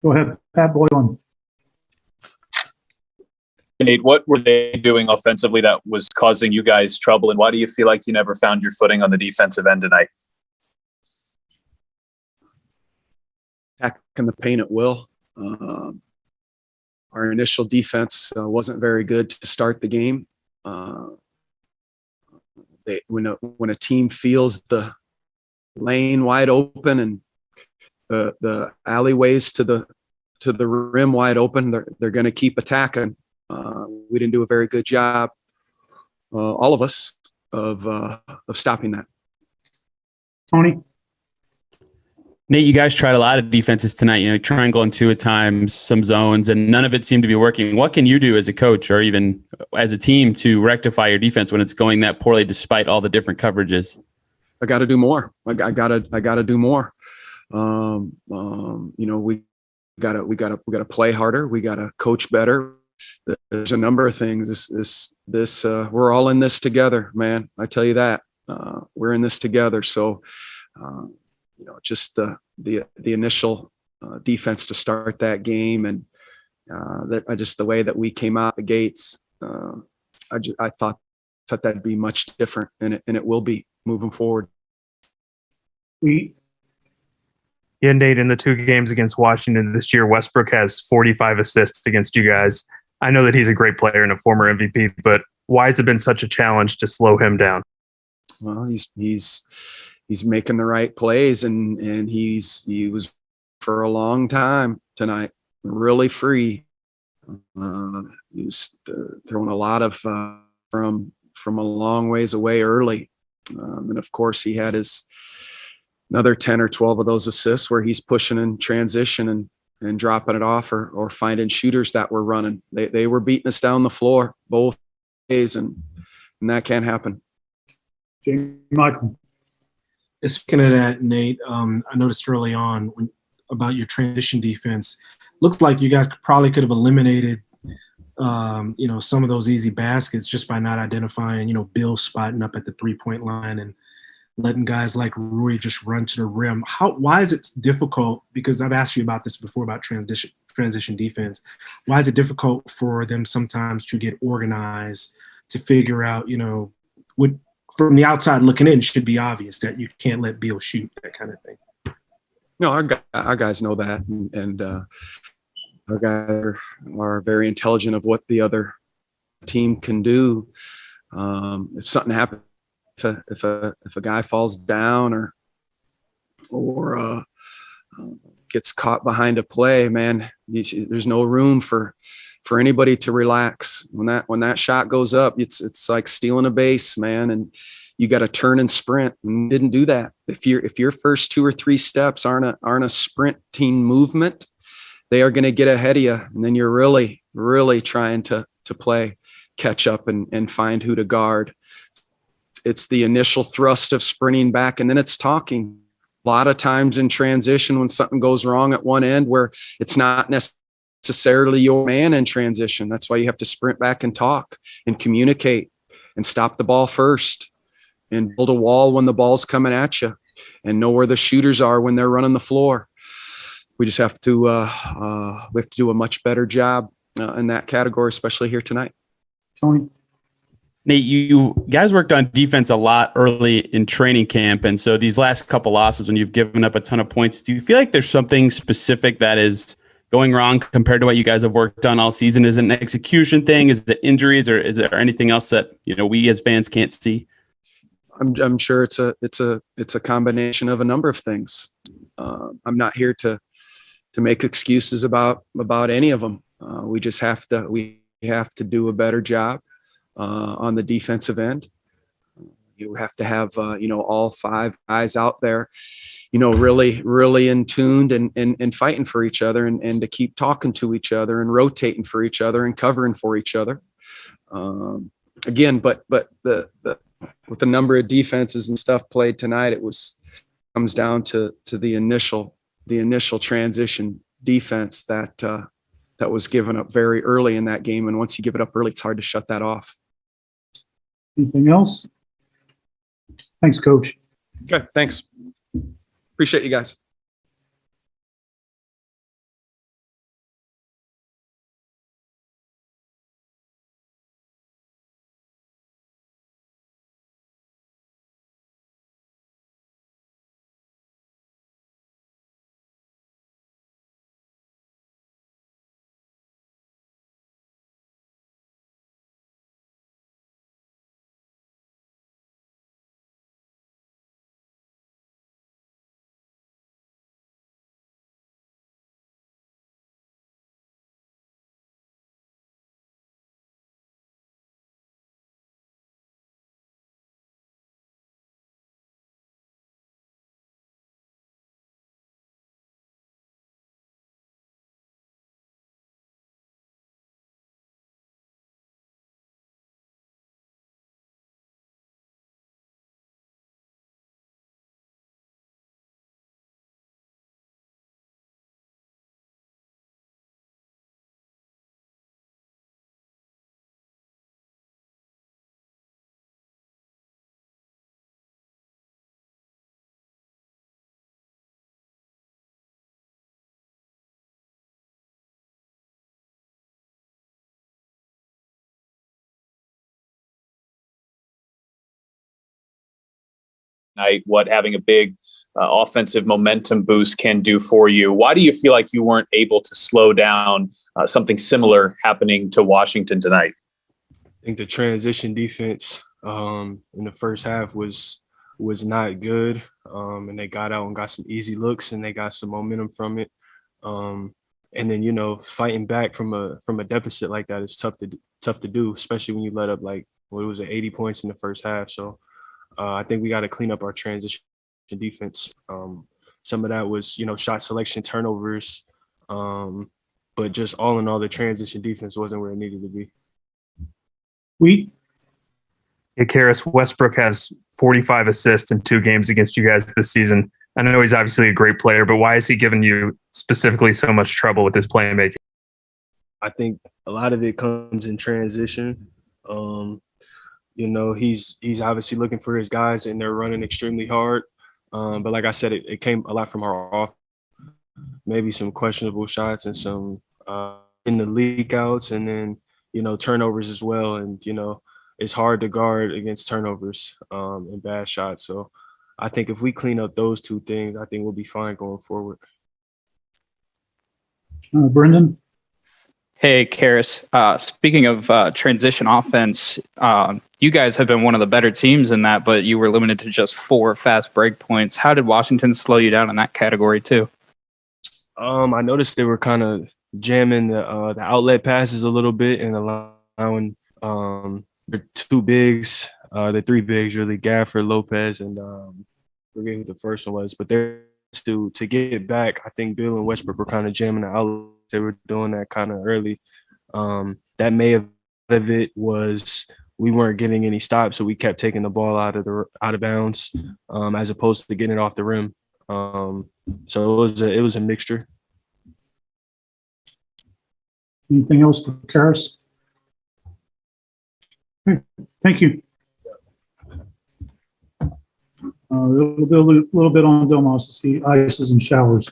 Go ahead, Pat Boylan. Nate, what were they doing offensively that was causing you guys trouble, and why do you feel like you never found your footing on the defensive end tonight? Attacking the paint at will. Our initial defense wasn't very good to start the game. When a team feels the lane wide open and the alleyways to the rim wide open, they're going to keep attacking. We didn't do a very good job, all of us, of stopping that. Tony? Nate, you guys tried a lot of defenses tonight, triangle and two at times, some zones, and none of it seemed to be working. What can you do as a coach or even as a team to rectify your defense when it's going that poorly despite all the different coverages? I got to do more. I got to do more. We got to play harder. We got to coach better. There's a number of things. This we're all in this together, man. I tell you that. We're in this together. So, just the initial defense to start that game, and the way that we came out the gates, I thought that'd be much different, and it will be moving forward. We Nate, in the two games against Washington this year, Westbrook has 45 assists against you guys. I know that he's a great player and a former MVP, but why has it been such a challenge to slow him down? Well, he's making the right plays, and he was for a long time tonight really free. He was throwing a lot of from a long ways away early, and of course he had another 10 or 12 of those assists where he's pushing in transition and dropping it off or finding shooters that were running. They were beating us down the floor both days, and that can't happen. Jamie Michael. Speaking of that, Nate, I noticed early on about your transition defense. Looked like you guys probably could have eliminated, some of those easy baskets just by not identifying, Bill spotting up at the 3-point line and letting guys like Rui just run to the rim. Why is it difficult? Because I've asked you about this before about transition defense. Why is it difficult for them sometimes to get organized, to figure out, what from the outside looking in should be obvious that you can't let Beal shoot, that kind of thing? No, our guys know that, and our guys are very intelligent of what the other team can do. If something happens, if a guy falls down or gets caught behind a play, man, there's no room for anybody to relax. When that shot goes up, it's like stealing a base, man, and you got to turn and sprint. And didn't do that. If your first 2 or 3 steps aren't a sprinting movement, they are going to get ahead of you, and then you're really, really trying to play catch up and find who to guard. It's the initial thrust of sprinting back, and then it's talking. A lot of times in transition, when something goes wrong at one end where it's not necessarily your man in transition, that's why you have to sprint back and talk and communicate and stop the ball first and build a wall when the ball's coming at you and know where the shooters are when they're running the floor. We just have to do a much better job in that category, especially here tonight. Tony? Nate, you guys worked on defense a lot early in training camp, and so these last couple losses when you've given up a ton of points, do you feel like there's something specific that is going wrong compared to what you guys have worked on all season? Is it an execution thing? Is it injuries, or is there anything else that we as fans can't see? I'm sure it's a combination of a number of things. I'm not here to make excuses about any of them. We just have to do a better job on the defensive end. You have to have all 5 guys out there, really in tuned and fighting for each other, and to keep talking to each other and rotating for each other and covering for each other. Again, but the with the number of defenses and stuff played tonight, comes down to the initial transition defense that was given up very early in that game. And once you give it up early, it's hard to shut that off. Anything else? Thanks, Coach. Okay, thanks. Appreciate you guys. night, what having a big offensive momentum boost can do for you. Why do you feel like you weren't able to slow down something similar happening to Washington tonight? I think the transition defense in the first half was not good, and they got out and got some easy looks, and they got some momentum from it. And then fighting back from a deficit like that is tough to do, especially when you let up 80 points in the first half. So I think we got to clean up our transition defense. Some of that was shot selection, turnovers, but just all in all, the transition defense wasn't where it needed to be. Yeah, Karis, Westbrook has 45 assists in 2 games against you guys this season. I know he's obviously a great player, but why is he giving you specifically so much trouble with his playmaking? I think a lot of it comes in transition. He's obviously looking for his guys, and they're running extremely hard. But like I said, it came a lot from our off, maybe some questionable shots and some in the leak outs, and then turnovers as well. And it's hard to guard against turnovers and bad shots. So I think if we clean up those 2 things, I think we'll be fine going forward. Brendan? Hey, Karis. Speaking of transition offense, you guys have been one of the better teams in that, but you were limited to just 4 fast break points. How did Washington slow you down in that category too? I noticed they were kind of jamming the outlet passes a little bit and allowing the 2 bigs, the 3 bigs really, Gafford, Lopez, and I forget who the first one was, but they're to get back. I think Bill and Westbrook were kind of jamming the outlet. They were doing that kind of early. That may have of it was we weren't getting any stops, so we kept taking the ball out of bounds as opposed to getting it off the rim. So it was a mixture. Anything else for Karis? Okay, thank you. A little bit on Domas to see ices and showers.